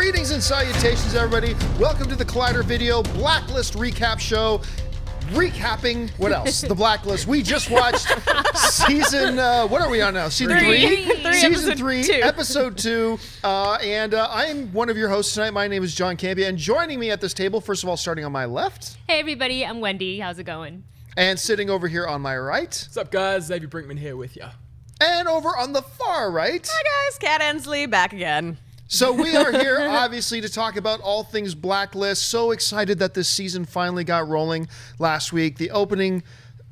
Greetings and salutations, everybody. Welcome to the Collider Video Blacklist Recap Show. Recapping, what else? The Blacklist. We just watched season, what are we on now? Season three? Season 3, episode 2. And I am one of your hosts tonight. My name is John Campia. And joining me at this table, first of all, starting on my left. Hey, everybody. I'm Wendy. How's it going? And sitting over here on my right. What's up, guys? Xavier Brinkman here with you. And over on the far right. Hi, guys. Kat Ensley back again. So we are here, obviously, to talk about all things Blacklist. So excited that this season finally got rolling last week. The opening,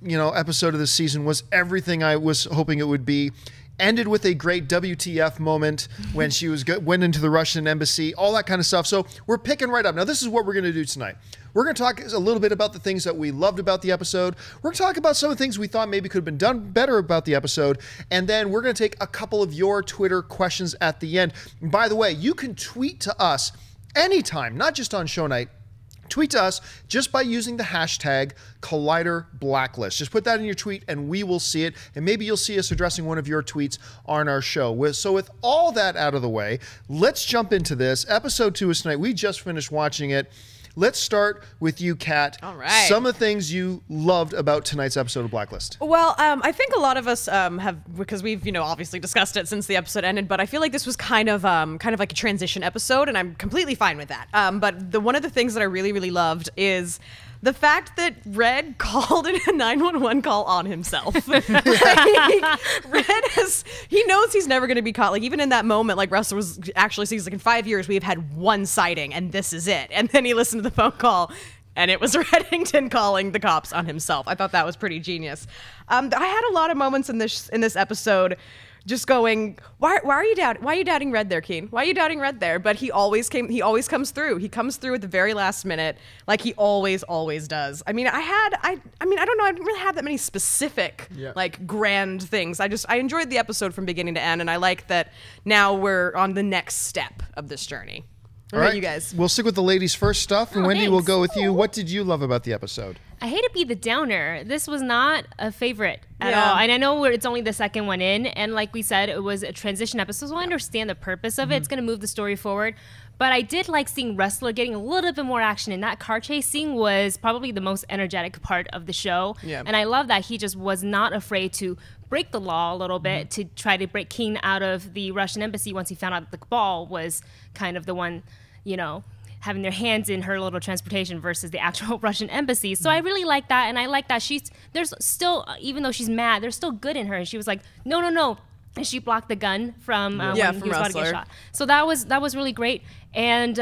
episode of this season was everything I was hoping it would be. Ended with a great WTF moment when she went into the Russian embassy, all that kind of stuff. So we're picking right up. Now, this is what we're going to do tonight. We're going to talk a little bit about the things that we loved about the episode. We're going to talk about some of the things we thought maybe could have been done better about the episode. And then we're going to take a couple of your Twitter questions at the end. And by the way, you can tweet to us anytime, not just on show night. Tweet to us just by using the hashtag #ColliderBlacklist. Just put that in your tweet and we will see it. And maybe you'll see us addressing one of your tweets on our show. So with all that out of the way, let's jump into this. Episode 2 is tonight. We just finished watching it. Let's start with you, Kat. All right. Some of the things you loved about tonight's episode of Blacklist. Well, I think a lot of us have, because we've, obviously discussed it since the episode ended, but I feel like this was kind of like a transition episode, and I'm completely fine with that. But one of the things that I really, really loved is the fact that Red called a 911 call on himself. Red he knows he's never going to be caught. Like, even in that moment, like, Ressler was actually sees, like, in 5 years, we have had one sighting, and this is it. And then he listened to the phone call, and it was Reddington calling the cops on himself. I thought that was pretty genius. I had a lot of moments in this episode just going, why are you doubting Red there, Keen? Why are you doubting Red there? But he always comes through. He comes through at the very last minute, like he always does. I mean, I don't know, I didn't really have that many specific, like, grand things. I enjoyed the episode from beginning to end, and I like that now we're on the next step of this journey. All right, you guys. We'll stick with the ladies first stuff, and Wendy, we'll go with you. What did you love about the episode? I hate to be the downer. This was not a favorite at all. And I know it's only the second one in. And like we said, it was a transition episode. So I understand the purpose of it. It's going to move the story forward. But I did like seeing Ressler getting a little bit more action. And that car chase scene was probably the most energetic part of the show. Yeah. And I love that he just was not afraid to break the law a little bit to try to break Keen out of the Russian embassy once he found out that the Cabal was kind of the one, having their hands in her little transportation versus the actual Russian embassy. So I really like that, and I like that there's still, even though she's mad, there's still good in her. And she was like, no. And she blocked the gun from when he was about to get shot. So that was really great. And,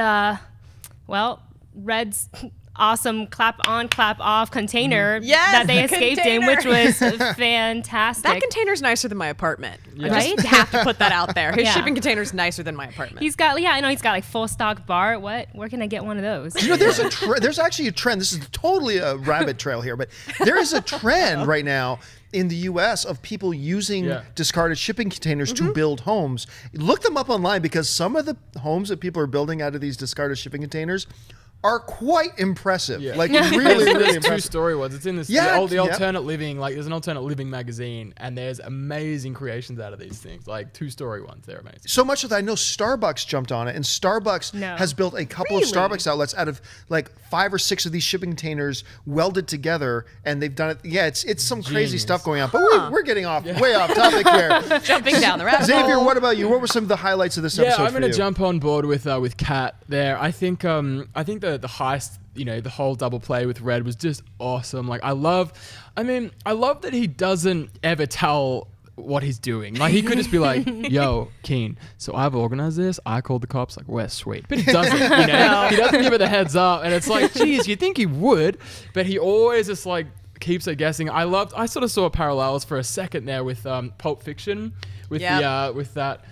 Red's awesome clap on, clap off container that they escaped in, which was fantastic. That container's nicer than my apartment. Yeah. I just have to put that out there. His shipping container's nicer than my apartment. He's got, I know he's got like full stock bar. Where can I get one of those? There's actually a trend. This is totally a rabbit trail here, but there is a trend right now in the U.S. of people using discarded shipping containers to build homes. Look them up online, because some of the homes that people are building out of these discarded shipping containers are quite impressive. Yeah. Like, really there's impressive. 2-story ones. It's in this the alternate living, like, there's an alternate living magazine, and there's amazing creations out of these things, like 2-story ones. They're amazing. So much that I know Starbucks jumped on it, and Starbucks has built a couple of Starbucks outlets out of like 5 or 6 of these shipping containers welded together, and they've done it. Yeah, it's some crazy stuff going on, but we're getting way off topic here. Jumping down the rabbit hole. Xavier, what about you? What were some of the highlights of this episode? I'm going to jump on board with Kat there. I think the heist, the whole double play with Red was just awesome. Like, I love that he doesn't ever tell what he's doing. Like, he could just be like, yo, Keen, so I've organized this. I called the cops. Like, we're sweet. But he doesn't, He doesn't give it the heads up. And it's like, geez, you'd think he would. But he always just, like, keeps it guessing. I sort of saw parallels for a second there with Pulp Fiction, with that,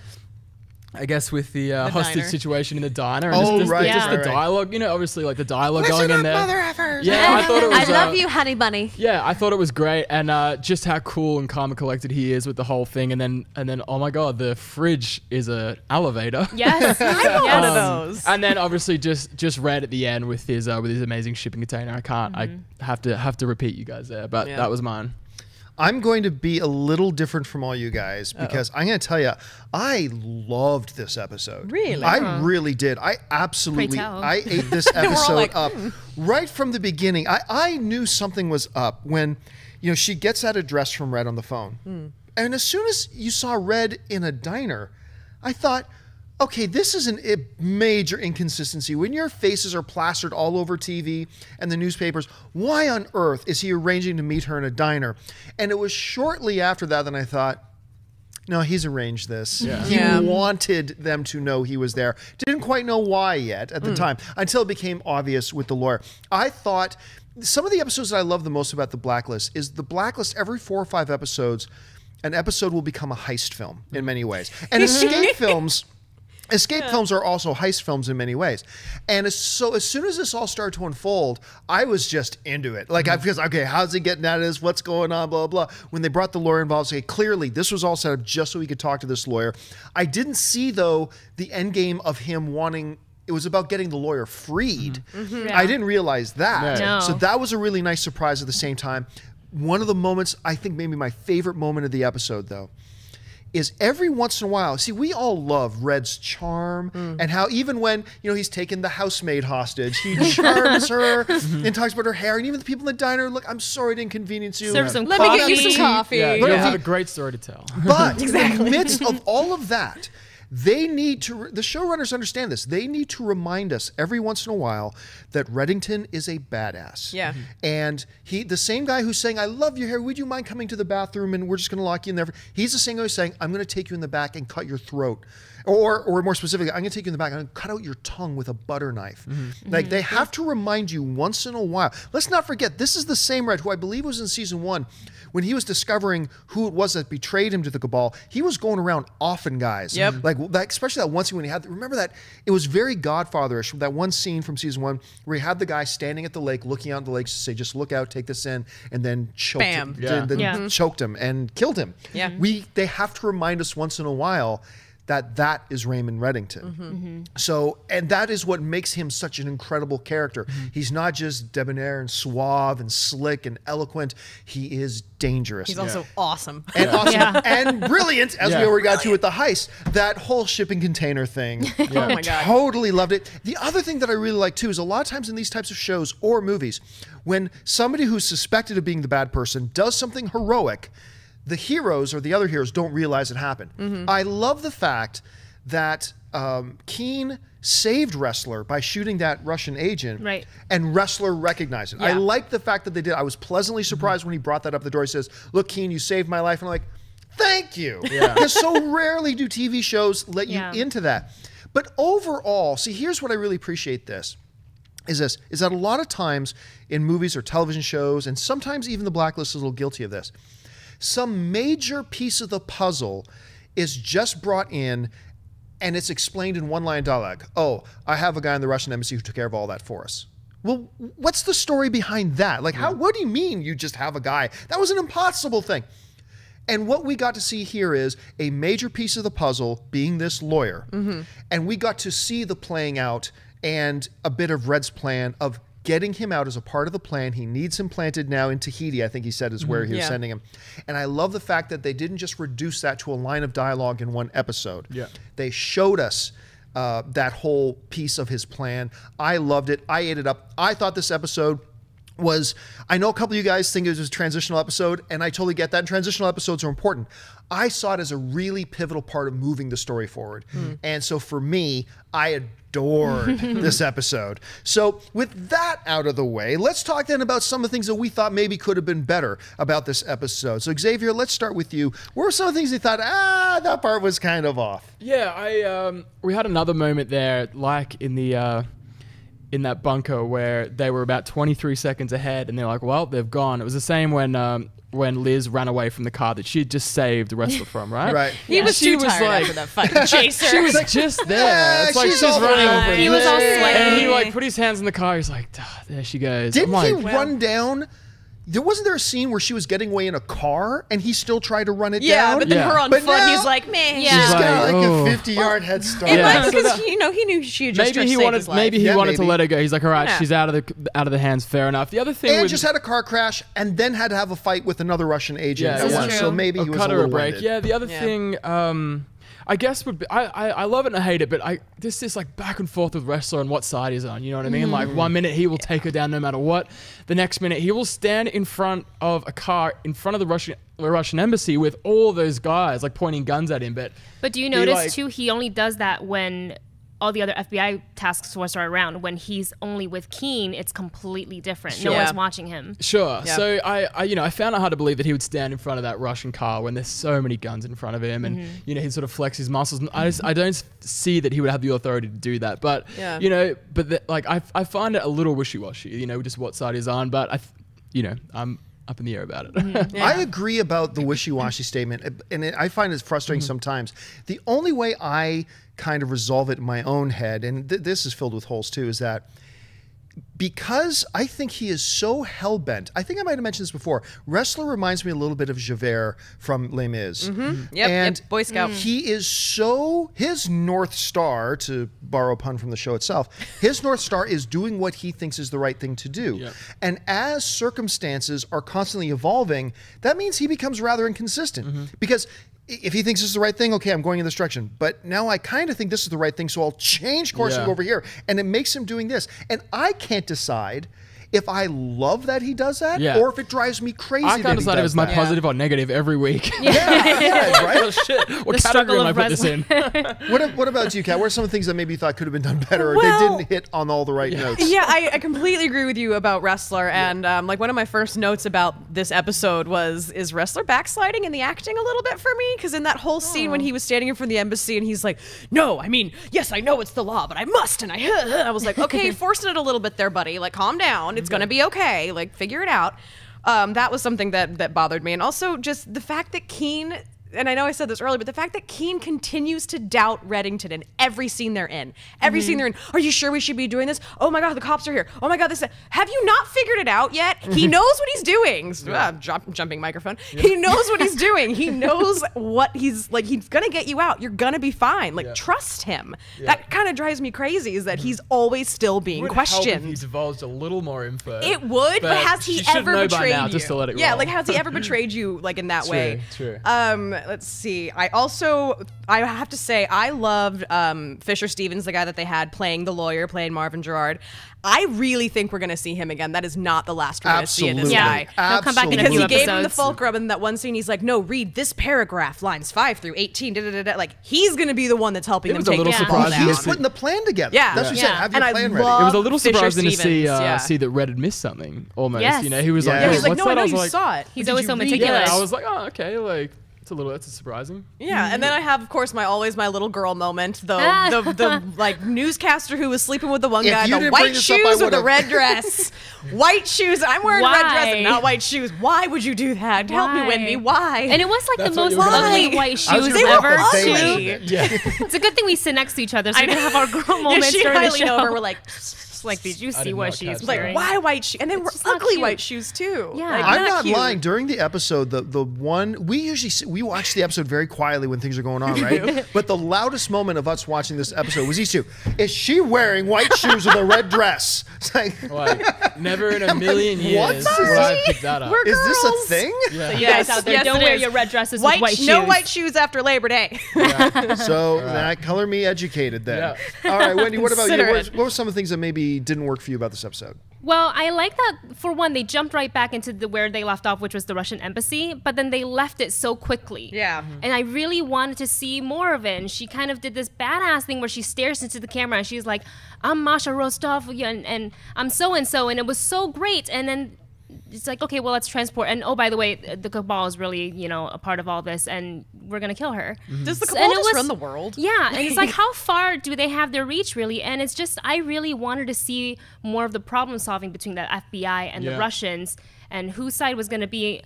I guess, with the hostage diner situation in the diner. And just the dialogue, obviously, like, the dialogue going in there. Mother effers. Yeah, I thought it was... I love you, honey bunny. Yeah, I thought it was great. And just how cool and calm and collected he is with the whole thing. And then oh my God, the fridge is an elevator. Yes. I want one of those. And then obviously just Red at the end with his amazing shipping container. I have to repeat you guys there, but that was mine. I'm going to be a little different from all you guys because I'm going to tell you, I loved this episode. Really? I really did. I absolutely, I ate this episode up right from the beginning. I knew something was up when, she gets that address from Red on the phone. And as soon as you saw Red in a diner, I thought, okay, this is a major inconsistency. When your faces are plastered all over TV and the newspapers, why on earth is he arranging to meet her in a diner? And it was shortly after that I thought, no, he's arranged this. Yeah. He wanted them to know he was there. Didn't quite know why yet at the time, until it became obvious with the lawyer. I thought some of the episodes that I love the most about The Blacklist is The Blacklist, every 4 or 5 episodes, an episode will become a heist film in many ways. And escape films... Escape films are also heist films in many ways. And as soon as this all started to unfold, I was just into it. Like, I was, okay, how's he getting at this? What's going on? Blah, blah, blah. When they brought the lawyer involved, okay, clearly this was all set up just so he could talk to this lawyer. I didn't see, though, the end game of him wanting... It was about getting the lawyer freed. I didn't realize that. No. So that was a really nice surprise at the same time. One of the moments, I think maybe my favorite moment of the episode, though, is every once in a while, see, we all love Red's charm and how even when, he's taken the housemaid hostage, he charms her and talks about her hair, and even the people in the diner, look, I'm sorry to inconvenience you. Serve some Let coffee. me get you some coffee. Yeah, you have a great story to tell. But in the midst of all of that, they need to, the showrunners understand this, they need to remind us every once in a while that Reddington is a badass. Yeah. And the same guy who's saying, I love your hair, would you mind coming to the bathroom and we're just going to lock you in there? He's the same guy who's saying, I'm going to take you in the back and cut your throat. Or more specifically, I'm going to take you in the back, I'm going to cut out your tongue with a butter knife. Like, they have to remind you once in a while. Let's not forget, this is the same Red who I believe was in season 1 when he was discovering who it was that betrayed him to the Cabal. He was going around offing guys. Like, especially that one scene when he had, remember that, it was very Godfather-ish, that one scene from season 1 where he had the guy standing at the lake, looking out at the lake to say, just look out, take this in, and then choked him, choked him and killed him. They have to remind us once in a while that is Raymond Reddington. So, and that is what makes him such an incredible character. He's not just debonair and suave and slick and eloquent. He is dangerous. He's also awesome. And and brilliant, as we already got to with the heist. That whole shipping container thing. Oh my God. Totally loved it. The other thing that I really like too is a lot of times in these types of shows or movies, when somebody who's suspected of being the bad person does something heroic, the heroes or the other heroes don't realize it happened. I love the fact that Keen saved Ressler by shooting that Russian agent, and Ressler recognized it. I like the fact that they did. I was pleasantly surprised when he brought that up the door. He says, look, Keen, you saved my life. And I'm like, thank you. Because so rarely do TV shows let you into that. But overall, see, here's what I really appreciate is that a lot of times in movies or television shows, and sometimes even The Blacklist is a little guilty of this, some major piece of the puzzle is just brought in and it's explained in one-line dialogue. Oh, I have a guy in the Russian embassy who took care of all that for us. Well, what's the story behind that? Like, what do you mean you just have a guy? That was an impossible thing. And what we got to see here is a major piece of the puzzle being this lawyer. And we got to see the playing out and a bit of Red's plan of getting him out as a part of the plan. He needs him planted now in Tahiti, I think he said is where he was sending him. And I love the fact that they didn't just reduce that to a line of dialogue in one episode. They showed us that whole piece of his plan. I loved it. I ate it up. I thought this episode was, I know a couple of you guys think it was a transitional episode, and I totally get that. And transitional episodes are important. I saw it as a really pivotal part of moving the story forward. And so for me, I adored this episode. So with that out of the way, let's talk then about some of the things that we thought maybe could have been better about this episode. So Xavier, let's start with you. What were some of the things you thought, that part was kind of off? Yeah, we had another moment there, like in the in that bunker where they were about 23 seconds ahead, and they're like, well, they've gone. It was the same when Liz ran away from the car that she had just saved Ressler from, right? Right. He was too tired after that fucking chaser. She was just there. It's like she's running over. He was all sweaty. And he put his hands in the car. He's like, there she goes. Didn't he run down wasn't there a scene where she was getting away in a car and he still tried to run it Yeah, down? but then her on But foot, now- he's like, man. Yeah. She's got like Oh. a 50-yard head start. And Yeah. like, because he knew she had just Maybe he saved wanted his life. maybe he Yeah, wanted to maybe. let her go. He's like, all right, Yeah. she's out of the hands. Fair enough. The other thing and with just had a car crash and then had to have a fight with another Russian agent Yeah, at yeah. once. True. So maybe he was cut a her a little break. winded. Yeah, the other Yeah. thing, I guess would be I love it and I hate it, but this like back and forth with Ressler and what side he's on. You know what I mean? Like 1 minute he will take her down no matter what. The next minute he will stand in front of a car in front of the Russian embassy with all those guys like pointing guns at him. But do you He, notice like- too? He only does that when all the other FBI task force are around. When he's only with Keen, it's completely different. Sure. No Yeah. one's watching him. Sure. Yeah. So I found it hard to believe that he would stand in front of that Russian car when there's so many guns in front of him, and he'd sort of flex his muscles. And I don't see that he would have the authority to do that. But Yeah. I find it a little wishy-washy. Just what side he's on. But I'm up in the air about it. Yeah. I agree about the wishy-washy statement, and I find it frustrating sometimes. The only way I kind of resolve it in my own head, and this is filled with holes too, is that because I think he is so hell-bent. I think I might have mentioned this before. Ressler reminds me a little bit of Javert from Les Mis. Yep, Boy Scout. He is so, his North Star, to borrow a pun from the show itself, his North Star is doing what he thinks is the right thing to do. Yep. And as circumstances are constantly evolving, that means he becomes rather inconsistent. Because if he thinks this is the right thing, okay, I'm going in this direction. But now I kind of think this is the right thing, so I'll change course and Yeah. go over here. And it makes him doing this. And I can't decide if I love that he does that Yeah. or if it drives me crazy I that can't he decide if does it's my that. positive or negative every week. Yeah, right? Oh, shit. What The struggle category am I of put this in? What about you, Kat? What are some of the things that maybe you thought could have been done better or Well- they didn't hit on all the right notes? Yeah, I completely agree with you about Ressler. And like one of my first notes about this episode was, is Ressler backsliding in the acting a little bit for me? Because in that whole scene when he was standing in front of the embassy and he's like, no, I mean, yes, I know it's the law, but I must. And I was like, okay, forcing it a little bit there, buddy. Like, calm down. It's going to be okay. Like, figure it out. That was something that bothered me. And also just the fact that Keen, and I know I said this earlier, but the fact that Keen continues to doubt Reddington in every scene they're in. Every scene they're in. Are you sure we should be doing this? Oh my God, the cops are here. Oh my God, this. Have you not figured it out yet? He knows what he's doing. Jumping microphone. He knows what he's doing. He knows what he's like. He's gonna get you out. You're gonna be fine. Like, trust him. That kind of drives me crazy. Is that he's always still being Would help if questioned. he divulged a little more info. It would, but has he she should ever know by betrayed now, you? just to let it Yeah, roll. like has he ever betrayed you like in that way? True. Let's see. I have to say I loved Fisher Stevens, the guy that they had playing the lawyer, playing Marvin Gerard. I really think we're going to see him again. That is not the last we're going to see of this Absolutely. guy. Yeah, he'll come back in a Because few he gave him the episodes. fulcrum in that one scene. He's like, no, read this paragraph, lines 5 through 18. Da, da, da, da. Like, he's going to be the one that's helping It them was a take little this Yeah. ball surprising down. He's putting the plan together. Yeah. That's what you Yeah. said. Have your And I plan ready. love- It was a little Fisher surprising to see Stevens, see that Red had missed something almost. Yes. He was like, Yeah. Yeah, "Oh, he's like, what's no, I that?" know was you like, saw it. He's Did always you so read it? meticulous. Yeah, I was like, oh, okay, like that's surprising. Yeah, and then I have, of course, my little girl moment. The like newscaster who was sleeping with the one If guy, you the didn't bring white this up, I shoes with the would've. red dress, white shoes. I'm wearing a red dress and Why? not white shoes. Why would you do that? Help me, Why? Wendy. Why? And it was like That's the what most you were gonna ugly say. white I was shoes gonna ever, go with too. ugly. Yeah. It's a good thing we sit next to each other so we I can know. have our girl yeah, moments she and during I the lean show. over. We're like, Like, did you see did what not she's catch that. like wearing? why white shoes? And they were It's not ugly cute. white shoes too. Yeah. Like, I'm not cute. lying. During the episode, the one we watch the episode very quietly when things are going on, right? But the loudest moment of us watching this episode was these two. Is she wearing white shoes with a red dress? It's like, Never in a million What? years would I pick that up. We're is this a girls. thing? Yeah. You guys out there, yes, don't it wear is. your red dresses White, with white shoes. no white shoes after Labor Day. So that color me educated then. Yeah. All right, Wendy, what about you? Consider What, it. what were some of the things that maybe didn't work for you about this episode? Well, I like that, for one, they jumped right back into where they left off, which was the Russian embassy, but then they left it so quickly. Yeah. And I really wanted to see more of it. And she kind of did this badass thing where she stares into the camera and she's like, I'm Masha Rostov and I'm so-and-so. And it was so great. And then it's like, okay, well, let's transport. And oh, by the way, the Cabal is really, a part of all this, and we're going to kill her. Does the And Cabal it just was- run the world? Yeah, and it's like, how far do they have their reach, really? And it's just, I really wanted to see more of the problem solving between the FBI and the Yeah. Russians, and whose side was going to be.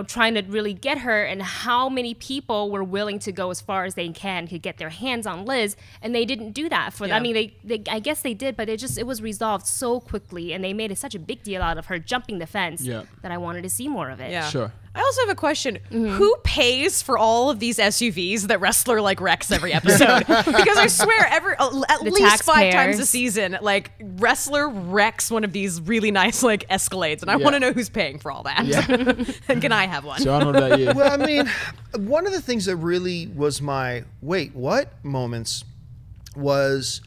trying to really get her, and how many people were willing to go as far as they can to get their hands on Liz, and they didn't do that for them. I mean, they I guess they did, but it was resolved so quickly, and they made it such a big deal out of her jumping the fence that I wanted to see more of it. Yeah. Sure. I also have a question. Who pays for all of these SUVs that Ressler like wrecks every episode? Because I swear at least 5 times a season, like Ressler wrecks one of these really nice like Escalades, and I want to know who's paying for all that. And can I have one? John, what about you? Well, I mean, one of the things that really was my wait, what moments was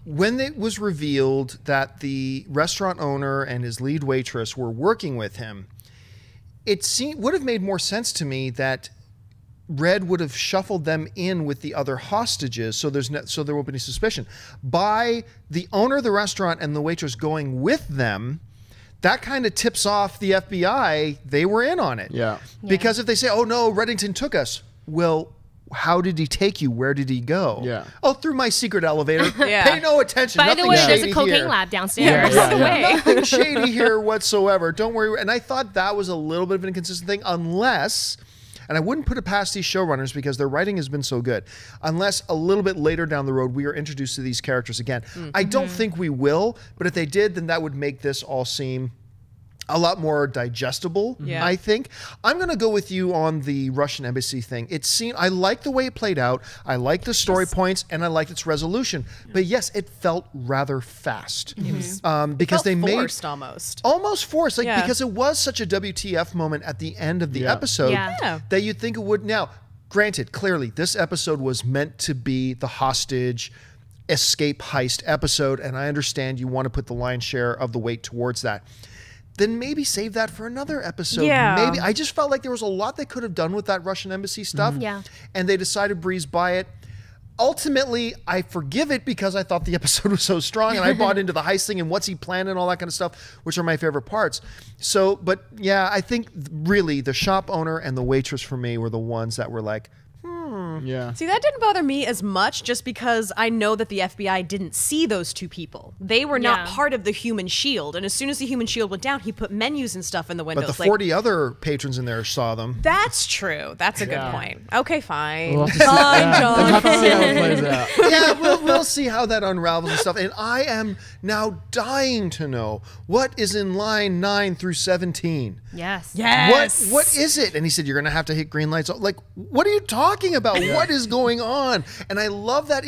when it was revealed that the restaurant owner and his lead waitress were working with him. It would have made more sense to me that Red would have shuffled them in with the other hostages, so there won't be any suspicion. By the owner of the restaurant and the waitress going with them, that kind of tips off the FBI they were in on it. Yeah. Because if they say, "Oh no, Reddington took us," well, how did he take you? Where did he go? Yeah. Oh, through my secret elevator. Yeah. Pay no attention. By the way, there's a cocaine here. lab downstairs. Nothing shady here whatsoever. Don't worry. And I thought that was a little bit of an inconsistent thing, unless, and I wouldn't put it past these showrunners because their writing has been so good, unless a little bit later down the road we are introduced to these characters again. I don't think we will, but if they did, then that would make this all seem a lot more digestible, I think. I'm going to go with you on the Russian embassy thing. I like the way it played out. I like the story points, and I liked its resolution. But yes, it felt rather fast. Because they made forced almost forced, because it was such a WTF moment at the end of the episode that you'd think it would. Now, granted, clearly, this episode was meant to be the hostage escape heist episode, and I understand you want to put the lion's share of the weight towards that. Then maybe save that for another episode. Yeah. Maybe. I just felt like there was a lot they could have done with that Russian embassy stuff. Yeah. And they decided to breeze by it. Ultimately, I forgive it because I thought the episode was so strong and I bought into the heist thing and what's he planning and all that kind of stuff, which are my favorite parts. So, but yeah, I think really the shop owner and the waitress for me were the ones that were like, Yeah. See, that didn't bother me as much just because I know that the FBI didn't see those two people. They were not part of the human shield. And as soon as the human shield went down, he put menus and stuff in the windows. But the 40 other patrons in there saw them. That's true. That's a good point. Okay, fine. We'll have to see, we'll have to see how it plays out. Yeah, we'll see how that unravels and stuff. And I am now dying to know what is in line 9 through 17. Yes. What is it? And he said, you're going to have to hit green lights. Like, what are you talking about? What is going on? And I love that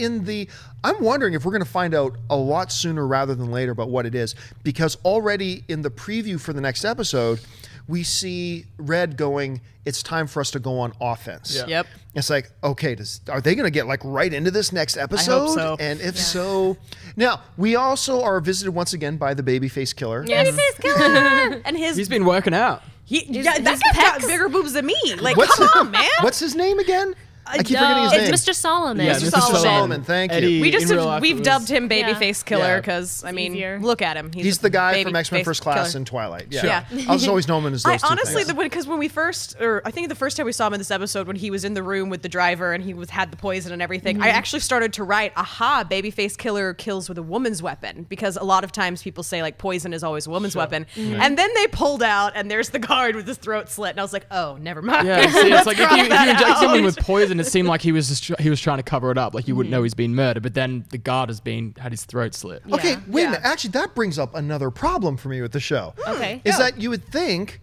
I'm wondering if we're going to find out a lot sooner rather than later about what it is, because already in the preview for the next episode, we see Red going, it's time for us to go on offense. Yeah. Yep. It's like, okay, are they going to get like right into this next episode? I hope so. And if so, now we also are visited once again by the babyface killer. Yes. Babyface killer. And He's been working out. that guy's got bigger boobs than me. Like, come on, man. What's his name again? I keep forgetting his name. It's Mr. Solomon. Yeah, Mr. Solomon, thank you. Eddie, We've in dubbed him Babyface Killer Yeah. because, I mean, easier. look at him. He's the guy from baby X-Men face First Class killer. and Twilight. Yeah. Yeah. I was always known him as those two honestly, things. because when we first, or I think the first time we saw him in this episode, when he was in the room with the driver and he had the poison and everything, I actually started to write, aha, Babyface Killer kills with a woman's weapon, because a lot of times people say like poison is always a woman's weapon, and then they pulled out and there's the guard with his throat slit, and I was like, oh, never mind. Yeah, see, it's like if you that inject someone out. with poison, it seemed like he was trying to cover it up, like you wouldn't know he's been murdered. But then the guard had his throat slit. Yeah. Okay, wait a minute. Actually, that brings up another problem for me with the show. Okay. Is that you would think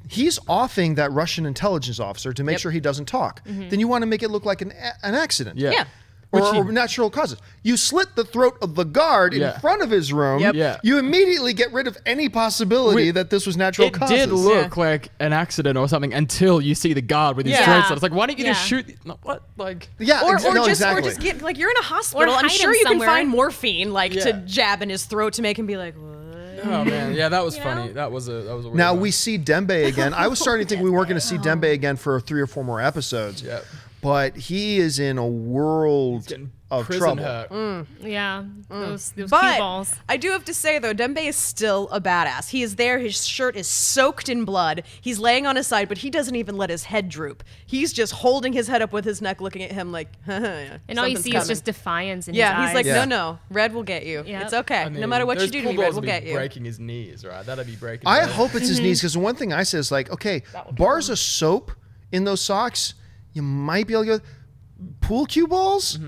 he's offing that Russian intelligence officer to make sure he doesn't talk. Then you want to make it look like an accident. Yeah. Yeah. Or natural causes. You slit the throat of the guard in front of his room. Yep. Yeah. You immediately get rid of any possibility that this was natural It causes. did look like an accident or something until you see the guard with his throat slit. It's like, why don't you just shoot? What? Like, Yeah, Or exactly. just get, like, you're in a hospital. Or I'm hide sure him you can somewhere. find morphine, like, to Yeah. jab in his throat to make him be like, what? oh man, yeah, that was funny. That was a weird Now one. we see Dembe again. I was starting to think we weren't going to see Dembe again for 3 or 4 more episodes. Yep. But he is in a world. getting Prison trouble. hurt. Yeah, those cue But balls. I do have to say, though, Dembe is still a badass. He is there. His shirt is soaked in blood. He's laying on his side, but he doesn't even let his head droop. He's just holding his head up with his neck, looking at him like, And all you see is just defiance in his yeah, eyes. he's like, Yeah. no, Red will get you. Yep. It's okay. I mean, no matter what you those do to poor me, Red balls will be get you. breaking his knees, right? That'd be breaking. I his hope it's his knees, because the one thing I say is like, okay, bars of soap in those socks, you might be able to go. Pool cue balls?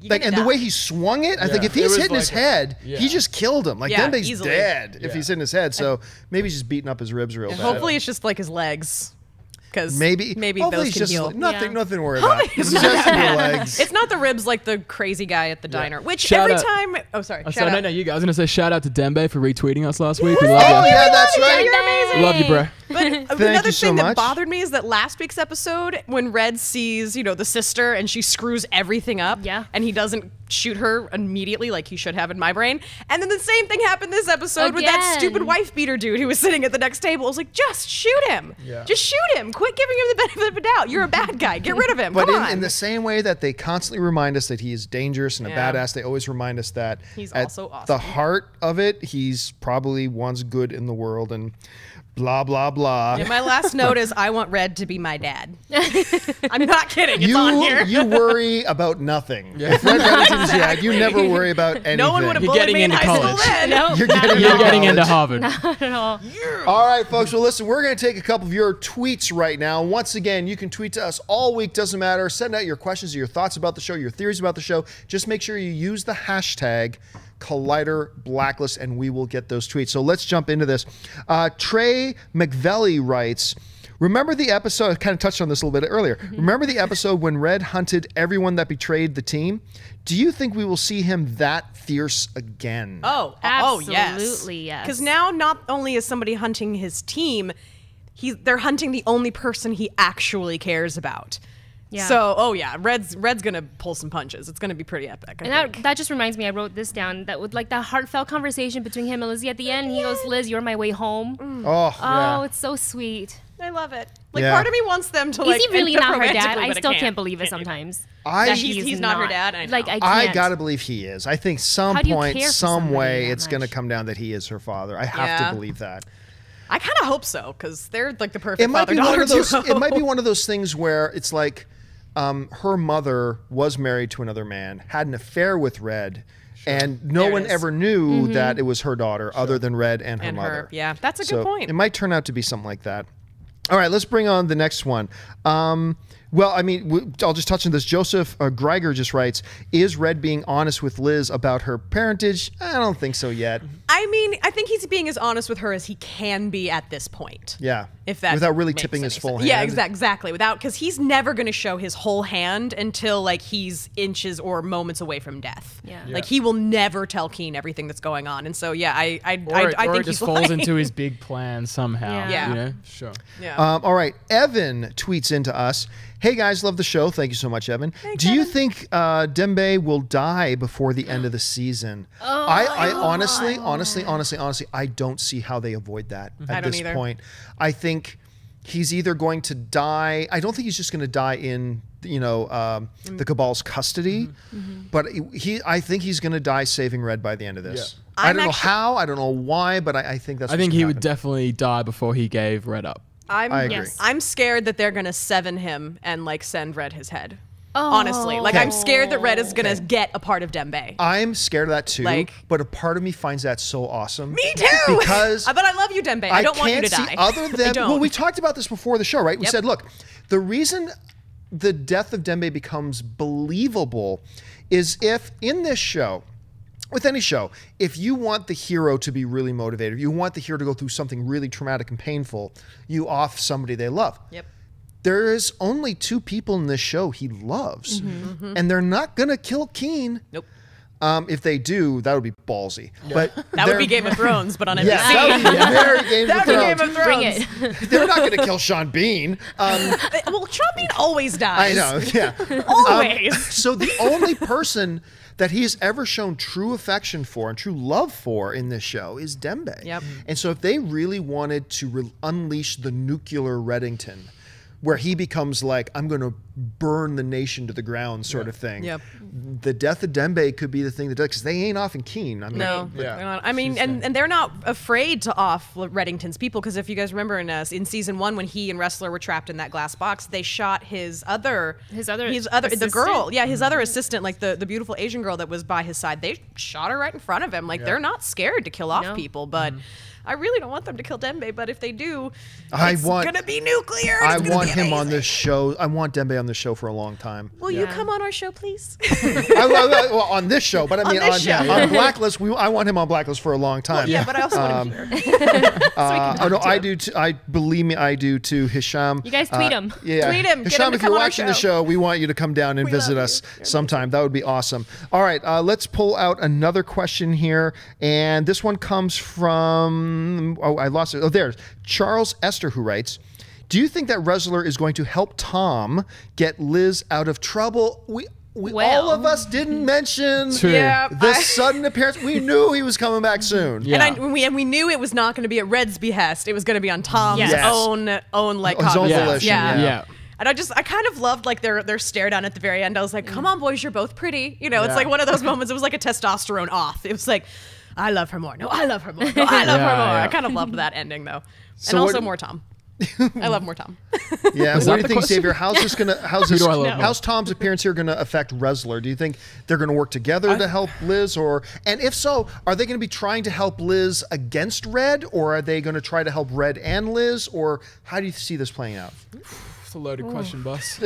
Like, and the way he swung it, I think Yeah. if he's It was hitting his like head, yeah. he just killed him. Like, Yeah, Dembe's easily. dead if Yeah. he's hitting his head. So maybe he's just beating up his ribs real bad. Hopefully it's just like his legs. Because maybe hopefully those can just heal. nothing Yeah. to worry about. It's just your legs. It's not the ribs like the crazy guy at the diner. Which Shout every out- time... Oh, sorry. Oh, Shout so, out. no, you guys. I was gonna say shout out to Dembe for retweeting us last week. We love Oh you. yeah, that's right. You're amazing. Love you, bro. But you another so thing that much. bothered me is that last week's episode, when Red sees, the sister and she screws everything up, Yeah. and he doesn't shoot her immediately like he should have in my brain. And then the same thing happened this episode with that Again. stupid wife beater dude who was sitting at the next table. I was like, just shoot him. Yeah. Just shoot him. Quit giving him the benefit of the doubt. You're a bad guy. Get rid of him. But Come on. in the same way that they constantly remind us that he is dangerous and a Yeah. badass, they always remind us that He's at also awesome. the heart of it, he's probably wants good in the world and blah, blah, blah. And my last note is I want Red to be my dad. I'm not kidding. It's on here. You worry about nothing. If Red Reddington's your dad, you never worry about anything. No one would have You're bullied getting me in into high college. school then. No, You're getting, You're getting into college. Harvard. not at all. All right, folks. Well, listen, we're going to take a couple of your tweets right now. Once again, you can tweet to us all week. Doesn't matter. Send out your questions or your thoughts about the show, your theories about the show. Just make sure you use the hashtag Collider Blacklist, and we will get those tweets. So let's jump into this. Trey McVelly writes, remember the episode, I kind of touched on this a little bit earlier. Remember the episode when Red hunted everyone that betrayed the team? Do you think we will see him that fierce again? Oh, yes. Absolutely, yes. Because now not only is somebody hunting his team, they're hunting the only person he actually cares about. Yeah. So, Red's gonna pull some punches. It's gonna be pretty epic. I And think. that just reminds me, I wrote this down, that with like that heartfelt conversation between him and Lizzie at the end, he goes, Liz, you're my way home. Oh, Oh, it's so sweet. I love it. Like, Yeah. part of me wants them to like. Is he really end up not her dad? romantically, I but still it can't believe it sometimes. I- that He's not her dad? I know. Like, I I can't. gotta believe he is. I think some How do you point, care for some somebody way, that it's gonna much? come down that he is her father. I have Yeah. to believe that. I kind of hope so because they're like the perfect It might be one father-daughter of those. duo. It might be one of those things where it's like, her mother was married to another man, had an affair with Red, and no There it one is. ever knew that it was her daughter, other than Red and her And mother. her. Yeah, that's a So good point. It might turn out to be something like that. All right, let's bring on the next one. Well, I mean, I'll just touch on this. Joseph Greiger just writes, is Red being honest with Liz about her parentage? I don't think so yet. I mean, I think he's being as honest with her as he can be at this point. Yeah. If that without really makes tipping his any full sense. hand. Yeah, exactly. Without, because he's never going to show his whole hand until like he's inches or moments away from death. Yeah. Like he will never tell Keen everything that's going on. And so yeah, I Or think it he's just falls lying. into his big plan somehow. Yeah. You know? Sure. Yeah. All right. Evan tweets into us. Hey guys, love the show. Thank you so much, Evan. Do you think Dembe will die before the end of the season? I honestly, I don't see how they avoid that I at don't this either. point. I think he's either going to die. I don't think he's just going to die in the Cabal's custody, but I think he's going to die saving Red by the end of this. Yeah. I I'm don't know actually- how. I don't know why, but I think that's. I think what's he gonna would happen. definitely die before he gave Red up. I agree. Yes. I'm scared that they're going to seven him and like send Red his head. Oh. Honestly, like I'm scared that Red is going to get a part of Dembe. I'm scared of that too, Like- but a part of me finds that so awesome. Me too. Because but I love you, Dembe. I don't want you to can't die. see other I than don't. well, we talked about this before the show, right? We Yep. said, look, the reason the death of Dembe becomes believable is if in this show, with any show, if you want the hero to be really motivated, you want the hero to go through something really traumatic and painful, you off somebody they love. Yep. There is only two people in this show he loves, and they're not going to kill Keen. Nope. If they do, that would be ballsy. But That would be Game of Thrones, but on NBC. Yes, that would be very Game That of would be Game Thrones. of Thrones. Bring it. They're not going to kill Sean Bean. Well, Sean Bean always I dies. know, yeah. Always. So the only person that he has ever shown true affection for and true love for in this show is Dembe. Yep. And so if they really wanted to unleash the nuclear Reddington, where he becomes like, I'm going to burn the nation to the ground sort of thing. Yep. The death of Dembe could be the thing that does, because they ain't often keen. I mean, No, Yeah. I mean, and they're not afraid to off Reddington's people, because if you guys remember in season 1 when he and Ressler were trapped in that glass box, they shot his other the girl, his other assistant, like the beautiful Asian girl that was by his side. They shot her right in front of him. Like they're not scared to kill off people, but. I really don't want them to kill Dembe, but if they do, it's gonna be nuclear. I want him on this show. I want Dembe on this show for a long time. Will you come on our show, please? Well, on this show, but I mean on Blacklist. I want him on Blacklist for a long time. Well, yeah, but I also want him here. I do too. Believe me, I do too. Hisham, You guys tweet him. Yeah, Tweet him. Get Hisham, him to if come you're on our watching the show. show, we want you to come down and visit us sometime. That would be awesome. All right, let's pull out another question here, and this one comes from. Oh, I lost it. Oh, there's Charles Esther, who writes, do you think that Ressler is going to help Tom get Liz out of trouble? We all of us didn't mention the sudden appearance. We knew he was coming back soon. Yeah. And we knew it was not going to be at Red's behest. It was going to be on Tom's Yes. own like His own cognizance. volition, yeah. And I kind of loved like their stare down at the very end. I was like, come on, boys, you're both pretty. You know, it's like one of those moments. It was like a testosterone off. It was like, I love her more. No, I love her more. No, I love her more. I kind of loved that ending though. So and also more Tom. I love more Tom. Yeah, what do you think, Xavier? How's Tom's appearance here gonna affect Ressler? Do you think they're gonna work together to help Liz, and if so, are they gonna be trying to help Liz against Red, or are they gonna try to help Red and Liz, or how do you see this playing out? A loaded question, boss.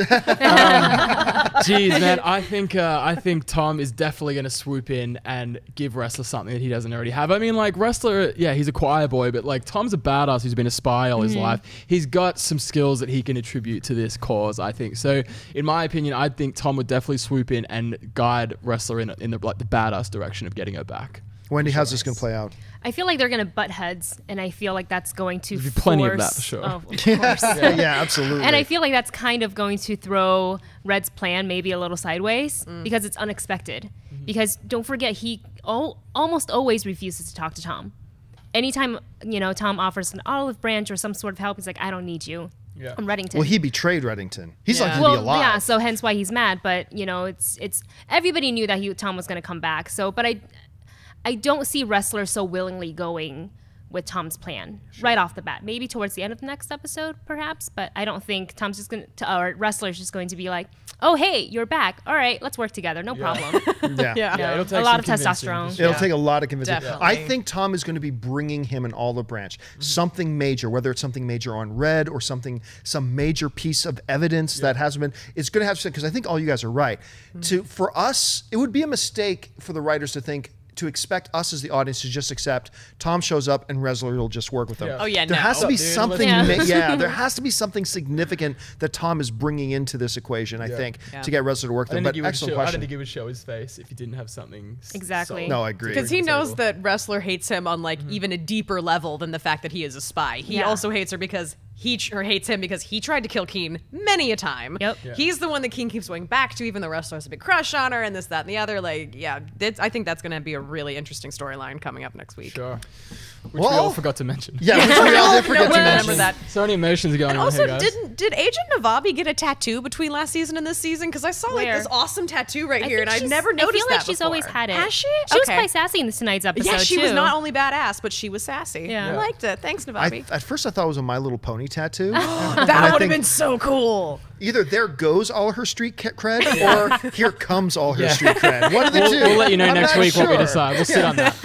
Geez, man, I think Tom is definitely going to swoop in and give Ressler something that he doesn't already have. I mean, like Ressler, he's a choir boy, but like Tom's a badass who's been a spy all his life. He's got some skills that he can attribute to this cause, I think. So, in my opinion, I think Tom would definitely swoop in and guide Ressler in the badass direction of getting her back. Wendy, how's this going to play out? I feel like they're going to butt heads, and I feel like that's going to There'll be plenty of that for sure. Oh, of course. Yeah, absolutely. And I feel like that's kind of going to throw Red's plan maybe a little sideways because it's unexpected. Because don't forget, he almost always refuses to talk to Tom. Anytime Tom offers an olive branch or some sort of help, he's like, I don't need you. Yeah. I'm Reddington. Well, he betrayed Reddington. He's like to be alive. Yeah, so hence why he's mad. But it's everybody knew that Tom was going to come back. So, but I don't see Ressler so willingly going with Tom's plan right off the bat. Maybe towards the end of the next episode, perhaps. But I don't think Tom's just going to, or Ressler's just going to be like, oh, hey, you're back. All right, let's work together. No problem. It'll take a lot of some testosterone. It'll take a lot of convincing. Definitely. I think Tom is going to be bringing him an olive branch, something major, whether it's something major on Red or some major piece of evidence that hasn't been. It's going to have to, because I think all you guys are right. For us, it would be a mistake for the writers to expect us as the audience to just accept Tom shows up and Ressler will just work with him. Oh yeah, There no. has to be something. Yeah. There has to be something significant that Tom is bringing into this equation. I think to get Ressler to work with him. But excellent question. I don't think he would show his face if he didn't have something. Exactly. solid. No, I agree. Because he knows that Ressler hates him on like even a deeper level than the fact that he is a spy. He also hates her because hates him because he tried to kill Keen many a time. Yep. Yeah. He's the one that Keen keeps going back to, even though Ressler has a big crush on her and this, that, and the other. Like, I think that's going to be a really interesting storyline coming up next week. Sure. Which we all forgot to mention. Yeah, which we all did forget to remember mention. that. So many emotions going And on also, here, guys. did Agent Navabi get a tattoo between last season and this season? Because I saw like Where? this awesome tattoo right I here, think and I've she's- never noticed I feel like that she's before. always had it. Has she? She was Okay. quite sassy in tonight's episode, Yeah, she too. was not only badass, but she was sassy. Yeah. I liked it. Thanks, Navabi. At first, I thought it was a My Little Pony tattoo. That would have been so cool. Either there goes all her street cred, or here comes all her street cred. One of the two. We'll let you know I'm next not week what we sure. decide. We'll sit on that.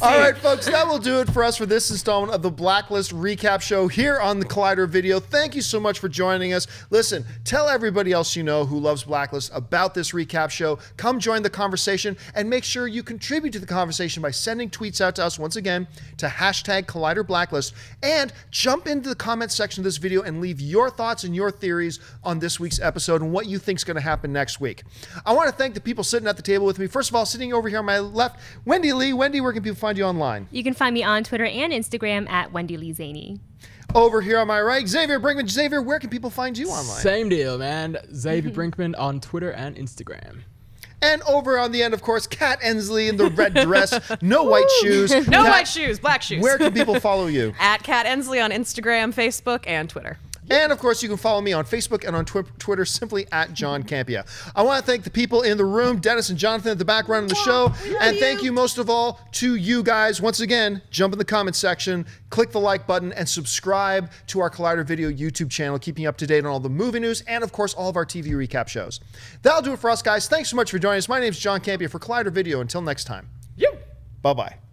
All right, folks, that will do it for us for this installment of the Blacklist recap show here on the Collider Video. Thank you so much for joining us. Listen, tell everybody else you know who loves Blacklist about this recap show. Come join the conversation and make sure you contribute to the conversation by sending tweets out to us once again to #ColliderBlacklist, and jump into the comment section of this video and leave your thoughts and your theories on this week's episode and what you think is going to happen next week. I want to thank the people sitting at the table with me. First of all, sitting over here on my left, Wendy Lee. Wendy, where can people find you online? You can find me on Twitter and Instagram at Wendy Lee Zaney. Over here on my right, Xavier Brinkman. Xavier, where can people find you online? Same deal, man. Xavier Brinkman on Twitter and Instagram. And over on the end, of course, Kat Ensley in the red dress, no white shoes. No Kat, white shoes, black shoes. where can people follow you? At Kat Ensley on Instagram, Facebook, and Twitter. And of course, you can follow me on Facebook and on Twitter simply at John Campia. I want to thank the people in the room, Dennis and Jonathan at the back running the show. And thank you most of all to you guys. Once again, jump in the comment section, click the like button, and subscribe to our Collider Video YouTube channel, keeping you up to date on all the movie news and, of course, all of our TV recap shows. That'll do it for us, guys. Thanks so much for joining us. My name is John Campia for Collider Video. Until next time. Bye-bye.